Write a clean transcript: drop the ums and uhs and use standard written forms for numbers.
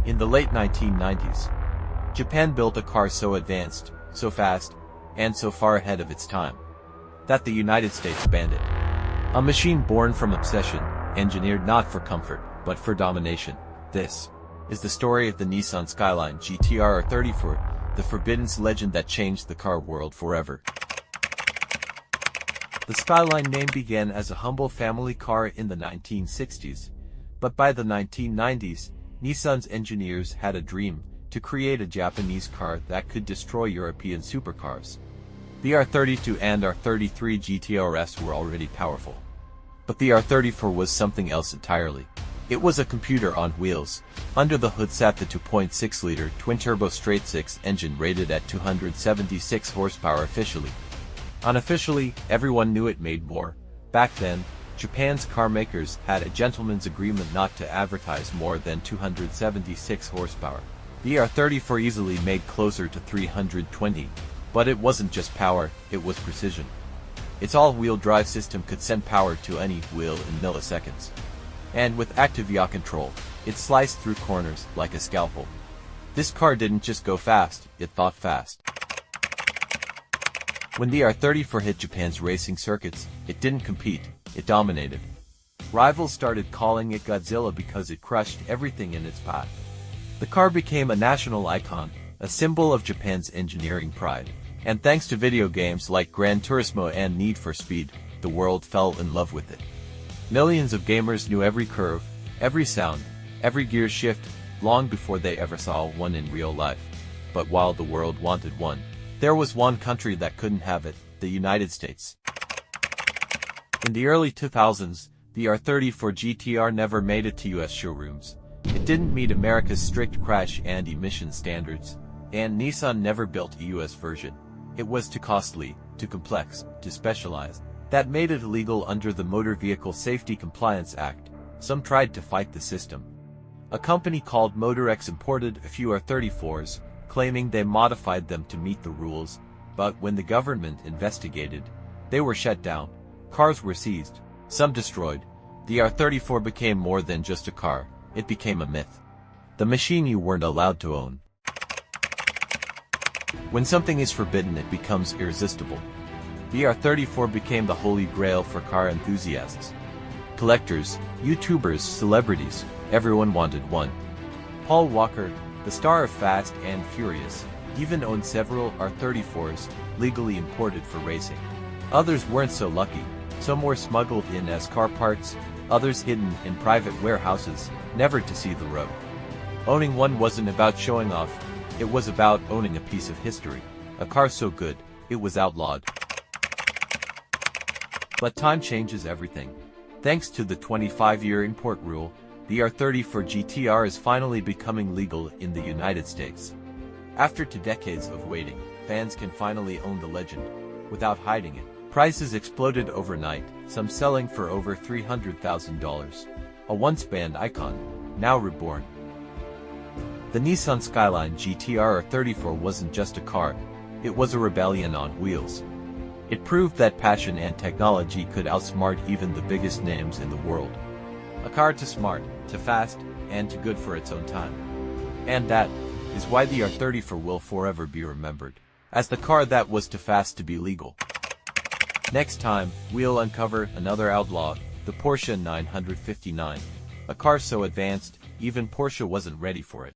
In the late 1990s, Japan built a car so advanced, so fast, and so far ahead of its time, that the United States banned it. A machine born from obsession, engineered not for comfort, but for domination. This is the story of the Nissan Skyline GT-R R34, the forbidden legend that changed the car world forever. The Skyline name began as a humble family car in the 1960s, but by the 1990s, Nissan's engineers had a dream to create a Japanese car that could destroy European supercars. The R32 and R33 GT-RS were already powerful. But the R34 was something else entirely. It was a computer on wheels. Under the hood sat the 2.6-liter twin-turbo straight-six engine rated at 276 horsepower officially. Unofficially, everyone knew it made more. Back then, Japan's car makers had a gentleman's agreement not to advertise more than 276 horsepower. The R34 easily made closer to 320, but it wasn't just power, it was precision. Its all-wheel drive system could send power to any wheel in milliseconds. And with active yaw control, it sliced through corners like a scalpel. This car didn't just go fast, it thought fast. When the R34 hit Japan's racing circuits, it didn't compete, it dominated. Rivals started calling it Godzilla because it crushed everything in its path. The car became a national icon, a symbol of Japan's engineering pride. And thanks to video games like Gran Turismo and Need for Speed, the world fell in love with it. Millions of gamers knew every curve, every sound, every gear shift, long before they ever saw one in real life. But while the world wanted one, there was one country that couldn't have it, the United States. In the early 2000s, the R34 GT-R never made it to US showrooms. It didn't meet America's strict crash and emission standards, and Nissan never built a US version. It was too costly, too complex, too specialized. That made it illegal under the Motor Vehicle Safety Compliance Act. Some tried to fight the system. A company called Motorex imported a few R34s, claiming they modified them to meet the rules, but when the government investigated, they were shut down. Cars were seized, some destroyed. The R34 became more than just a car, it became a myth. The machine you weren't allowed to own. When something is forbidden, it becomes irresistible. The R34 became the holy grail for car enthusiasts. Collectors, YouTubers, celebrities, everyone wanted one. Paul Walker, the star of Fast and Furious, even owned several R34s, legally imported for racing. Others weren't so lucky. Some were smuggled in as car parts, others hidden in private warehouses, never to see the road. Owning one wasn't about showing off, it was about owning a piece of history. A car so good, it was outlawed. But time changes everything. Thanks to the 25-year import rule, the R34 GT-R is finally becoming legal in the United States. After 2 decades of waiting, fans can finally own the legend, without hiding it. Prices exploded overnight, some selling for over $300,000. A once-banned icon, now reborn. The Nissan Skyline GT-R R34 wasn't just a car, it was a rebellion on wheels. It proved that passion and technology could outsmart even the biggest names in the world. A car too smart, too fast, and too good for its own time. And that is why the R34 will forever be remembered as the car that was too fast to be legal. Next time, we'll uncover another outlaw, the Porsche 959. A car so advanced, even Porsche wasn't ready for it.